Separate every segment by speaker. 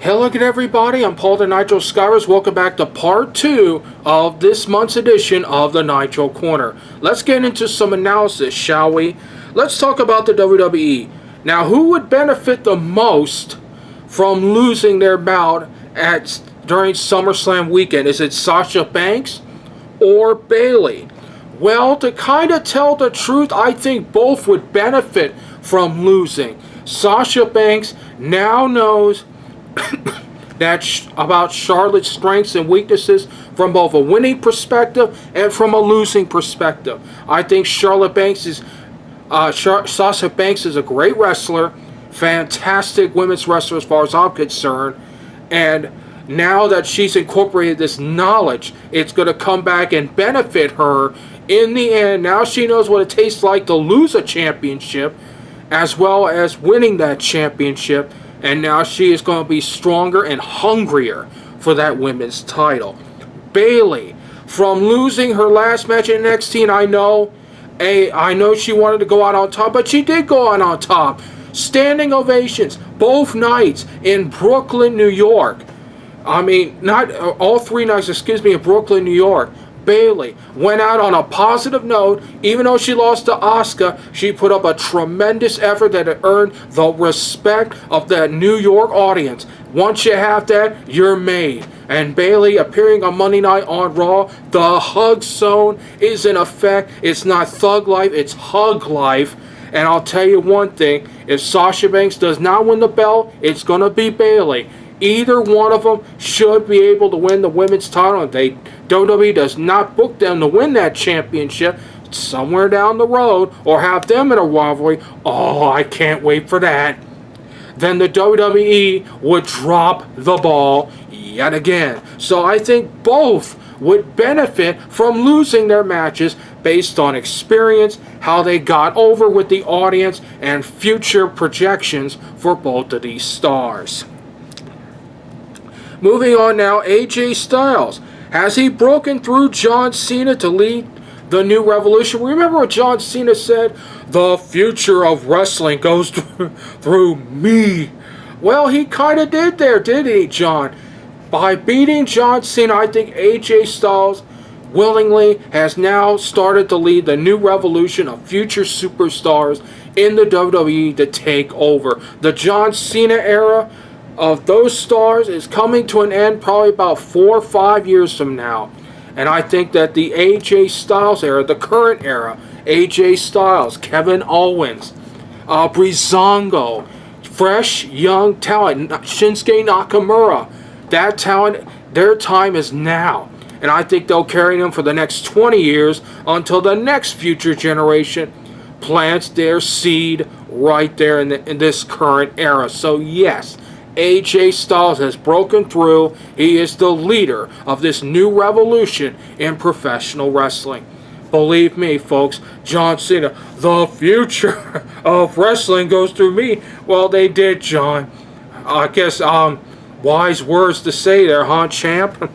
Speaker 1: Hello again, everybody. I'm Paul the Nitro Skywars. Welcome back to part 2 of this month's edition of the Nitro Corner. Let's get into some analysis, shall we? Let's talk about the WWE. Now, who would benefit the most from losing their bout during SummerSlam weekend? Is it Sasha Banks or Bayley? Well, to kind of tell the truth, I think both would benefit from losing. Sasha Banks now knows about Charlotte's strengths and weaknesses from both a winning perspective and from a losing perspective. I think Sasha Banks is a great wrestler, fantastic women's wrestler as far as I'm concerned, and now that she's incorporated this knowledge, it's going to come back and benefit her in the end. Now she knows what it tastes like to lose a championship as well as winning that championship. And now she is going to be stronger and hungrier for that women's title. Bayley, from losing her last match in NXT, and I know she wanted to go out on top, but she did go out on top. Standing ovations both nights in Brooklyn, New York. I mean, not all 3 nights, in Brooklyn, New York. Bayley went out on a positive note. Even though she lost to Asuka, she put up a tremendous effort that had earned the respect of that New York audience. Once you have that, you're made. And Bayley appearing on Monday Night on Raw, the hug zone is in effect. It's not thug life, it's hug life. And I'll tell you one thing, if Sasha Banks does not win the belt, it's going to be Bayley. Either one of them should be able to win the women's title. If WWE does not book them to win that championship somewhere down the road or have them in a rivalry, oh, I can't wait for that. Then the WWE would drop the ball yet again. So I think both would benefit from losing their matches based on experience, how they got over with the audience, and future projections for both of these stars. Moving on now, AJ Styles. Has he broken through John Cena to lead the new revolution? Remember what John Cena said? The future of wrestling goes through me. Well, he kind of did there, didn't he, John? By beating John Cena, I think AJ Styles willingly has now started to lead the new revolution of future superstars in the WWE to take over. The John Cena era of those stars is coming to an end probably about 4 or 5 years from now. And I think that the AJ Styles era, the current era, AJ Styles, Kevin Owens, Breezango, fresh young talent, Shinsuke Nakamura, that talent, their time is now. And I think they'll carry them for the next 20 years until the next future generation plants their seed right there in this current era. So yes, AJ Styles has broken through. He is the leader of this new revolution in professional wrestling. Believe me, folks, John Cena, the future of wrestling goes through me. Well, they did, John. I guess, wise words to say there, huh, champ?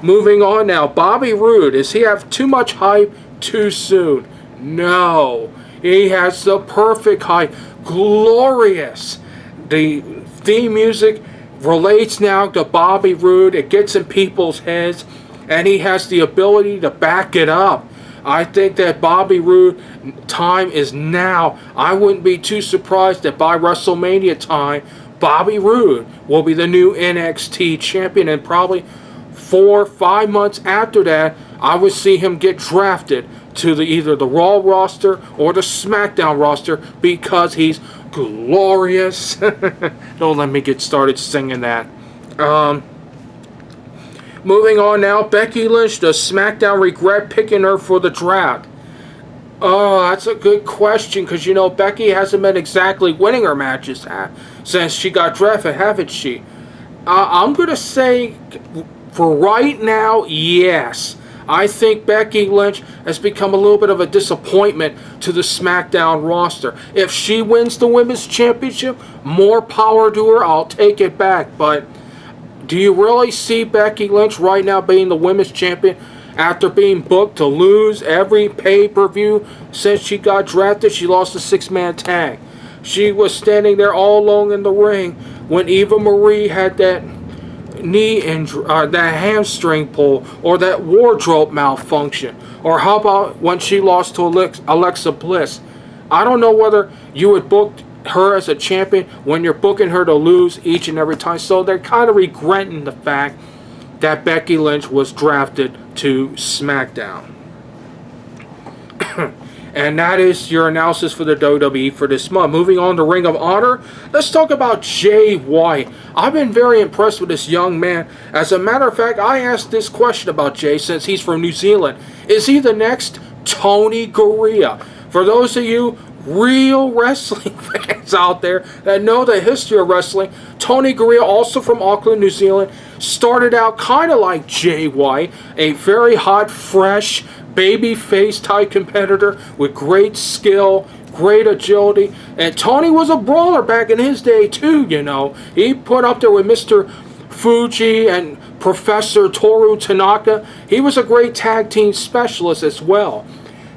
Speaker 1: Moving on now, Bobby Roode. Does he have too much hype too soon? No. He has the perfect hype. Glorious. The theme music relates now to Bobby Roode. It gets in people's heads, and he has the ability to back it up. I think that Bobby Roode time is now. I wouldn't be too surprised that by WrestleMania time, Bobby Roode will be the new NXT champion, and probably 4 or 5 months after that, I would see him get drafted to either the Raw roster or the SmackDown roster because he's glorious. Don't let me get started singing that. Moving on now, Becky Lynch. Does SmackDown regret picking her for the draft? Oh, that's a good question, because you know Becky hasn't been exactly winning her matches since she got drafted, haven't she? I'm going to say, for right now, yes. I think Becky Lynch has become a little bit of a disappointment to the SmackDown roster. If she wins the Women's Championship, more power to her, I'll take it back. But do you really see Becky Lynch right now being the Women's Champion after being booked to lose every pay-per-view since she got drafted? She lost a 6-man tag. she was standing there all alone in the ring when Eva Marie had that knee injury, that hamstring pull, or that wardrobe malfunction. Or how about when she lost to Alexa Bliss? I don't know whether you would book her as a champion when you're booking her to lose each and every time. So they're kind of regretting the fact that Becky Lynch was drafted to SmackDown. And that is your analysis for the WWE for this month. Moving on to Ring of Honor, let's talk about Jay White. I've been very impressed with this young man. As a matter of fact, I asked this question about Jay since he's from New Zealand. Is he the next Tony Garea? For those of you real wrestling fans out there that know the history of wrestling, Tony Garea, also from Auckland, New Zealand, started out kind of like Jay White, a very hot, fresh, baby-face type competitor with great skill, great agility. And Tony was a brawler back in his day too, you know. He put up there with Mr. Fuji and Professor Toru Tanaka. He was a great tag team specialist as well.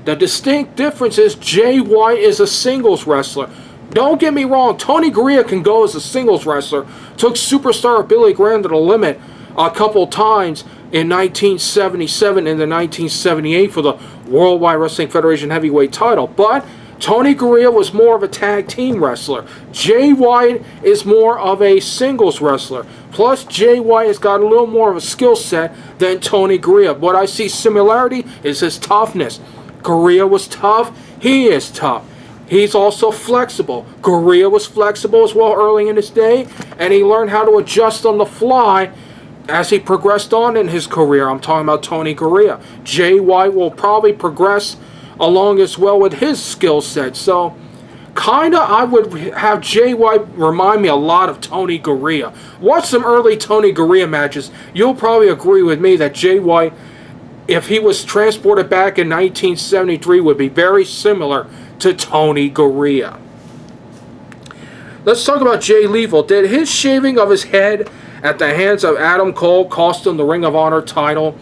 Speaker 1: The distinct difference is Jay White is a singles wrestler. Don't get me wrong, Tony Garea can go as a singles wrestler. Took superstar Billy Graham to the limit a couple times in 1977 and then 1978 for the Worldwide Wrestling Federation heavyweight title. But Tony Garea was more of a tag team wrestler. Jay White is more of a singles wrestler. Plus, Jay White has got a little more of a skill set than Tony Garea. What I see similarity is his toughness. Garea was tough. He is tough. He's also flexible. Garea was flexible as well early in his day, and he learned how to adjust on the fly as he progressed on in his career. I'm talking about Tony Garea. Jay White will probably progress along as well with his skill set. So, kinda, I would have Jay White remind me a lot of Tony Garea. Watch some early Tony Garea matches. You'll probably agree with me that Jay White, if he was transported back in 1973, would be very similar to Tony Garea. Let's talk about Jay Lethal. Did his shaving of his head at the hands of Adam Cole cost him the Ring of Honor title?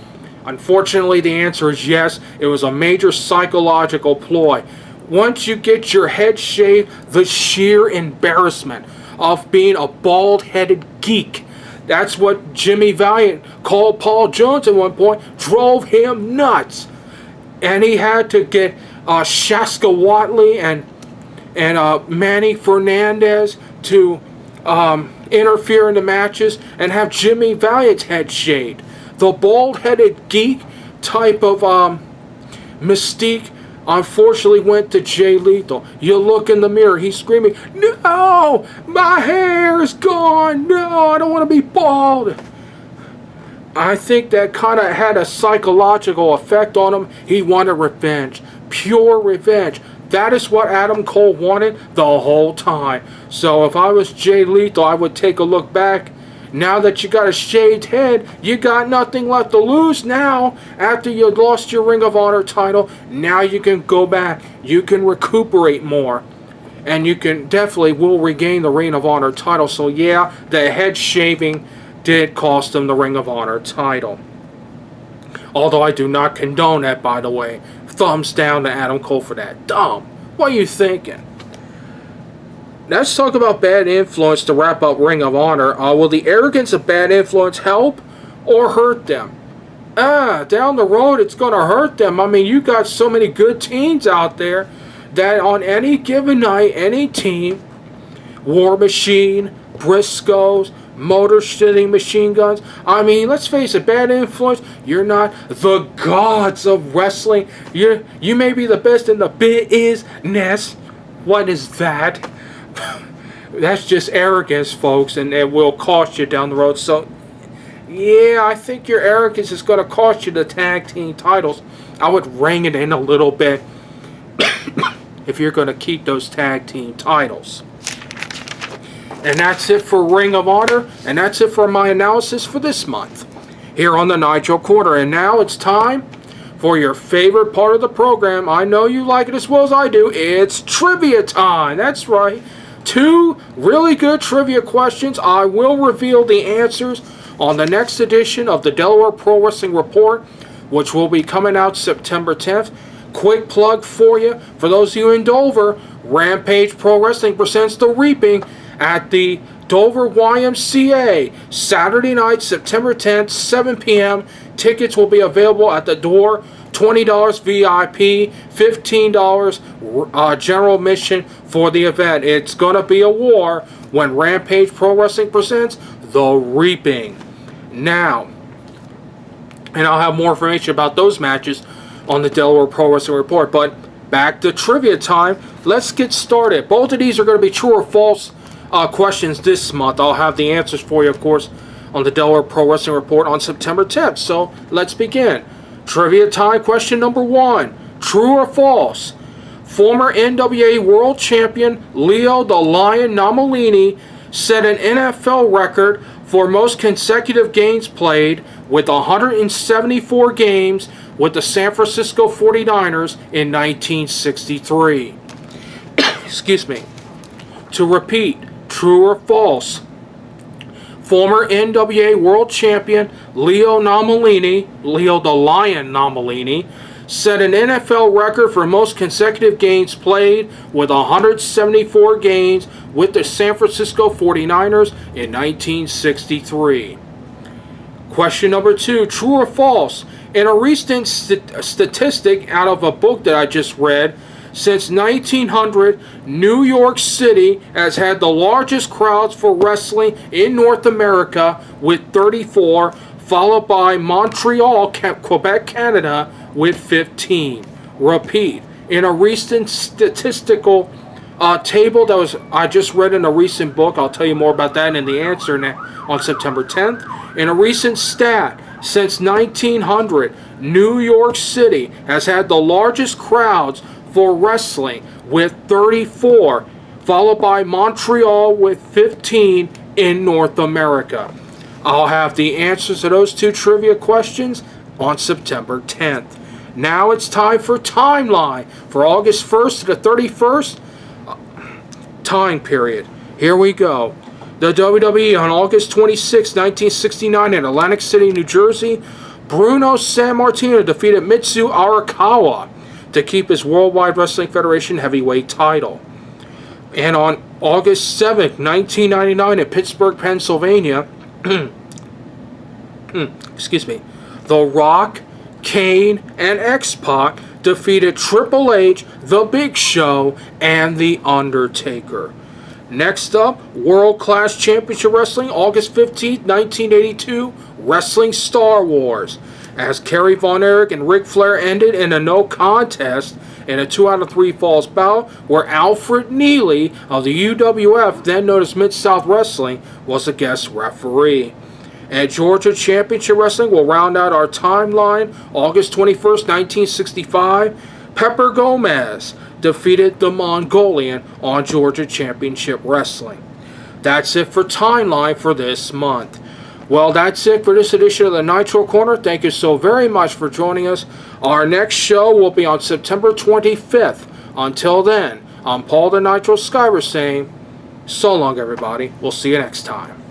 Speaker 1: Unfortunately, the answer is yes. It was a major psychological ploy. Once you get your head shaved, the sheer embarrassment of being a bald-headed geek. That's what Jimmy Valiant called Paul Jones at one point, drove him nuts. And he had to get Shaska Watley and Manny Fernandez to interfere in the matches and have Jimmy Valiant's head shaved. The bald-headed geek type of mystique unfortunately went to Jay Lethal. You look in the mirror, he's screaming, "No! My hair is gone! No, I don't want to be bald!" I think that kind of had a psychological effect on him. He wanted revenge. Pure revenge. That is what Adam Cole wanted the whole time. So if I was Jay Lethal, I would take a look back. Now that you got a shaved head, you got nothing left to lose now. After you lost your Ring of Honor title, now you can go back. You can recuperate more. And you can definitely will regain the Ring of Honor title. So yeah, the head shaving did cost him the Ring of Honor title. Although I do not condone that, by the way. Thumbs down to Adam Cole for that. Dumb. What are you thinking? Let's talk about bad influence to wrap up Ring of Honor. Will the arrogance of bad influence help or hurt them? Down the road it's going to hurt them. I mean, you got so many good teams out there that on any given night, any team, War Machine, Briscoes, Motor City Machine Guns. I mean, let's face it, bad influence. You're not the gods of wrestling. You may be the best in the business. What is that? That's just arrogance, folks, and it will cost you down the road. So, yeah, I think your arrogance is going to cost you the tag team titles. I would rein it in a little bit if you're going to keep those tag team titles. And that's it for Ring of Honor, and that's it for my analysis for this month here on the Nitro Corner. And now it's time for your favorite part of the program. I know you like it as well as I do. It's trivia time. That's right. 2 really good trivia questions. I will reveal the answers on the next edition of the Delaware Pro Wrestling Report, which will be coming out September 10th. Quick plug for you. For those of you in Dover, Rampage Pro Wrestling presents The Reaping at the Dover YMCA, Saturday night, September 10th, 7 p.m. Tickets will be available at the door. $20 VIP, $15 general admission for the event. It's going to be a war when Rampage Pro Wrestling presents The Reaping. Now, and I'll have more information about those matches on the Delaware Pro Wrestling Report. But back to trivia time. Let's get started. Both of these are going to be true or false questions this month. I'll have the answers for you, of course, on the Delaware Pro Wrestling Report on September 10th. So let's begin. Trivia time, question number 1. True or false? Former NWA World Champion Leo the Lion Nomellini set an NFL record for most consecutive games played with 174 games with the San Francisco 49ers in 1963. Excuse me. To repeat, true or false? Former NWA World Champion Leo the Lion Nomellini, set an NFL record for most consecutive games played with 174 games with the San Francisco 49ers in 1963. Question number 2, true or false? In a recent statistic out of a book that I just read, since 1900, New York City has had the largest crowds for wrestling in North America with 34, followed by Montreal, Quebec, Canada with 15. Repeat, in a recent statistical table that I just read in a recent book, I'll tell you more about that in the answer on September 10th. In a recent stat, since 1900, New York City has had the largest crowds for wrestling with 34, followed by Montreal with 15 in North America. I'll have the answers to those 2 trivia questions on September 10th. Now it's time for Timeline for August 1st to the 31st time period. Here we go. The WWE on August 26, 1969 in Atlantic City, New Jersey, Bruno Sammartino defeated Mitsu Arakawa to keep his Worldwide Wrestling Federation heavyweight title. And on August 7th, 1999 in Pittsburgh, Pennsylvania, excuse me, The Rock, Kane, and X-Pac defeated Triple H, The Big Show, and The Undertaker. Next up, World Class Championship Wrestling, August 15th, 1982, Wrestling Star Wars, as Kerry Von Erich and Ric Flair ended in a no contest in a 2 out of 3 falls bout where Alfred Neely of the UWF, then known as Mid-South Wrestling, was a guest referee. And Georgia Championship Wrestling will round out our timeline. August 21st, 1965, Pepper Gomez defeated the Mongolian on Georgia Championship Wrestling. That's it for Timeline for this month. Well, that's it for this edition of the Nitro Corner. Thank you so very much for joining us. Our next show will be on September 25th. Until then, I'm Paul the Nitro Skyver saying, so long everybody. We'll see you next time.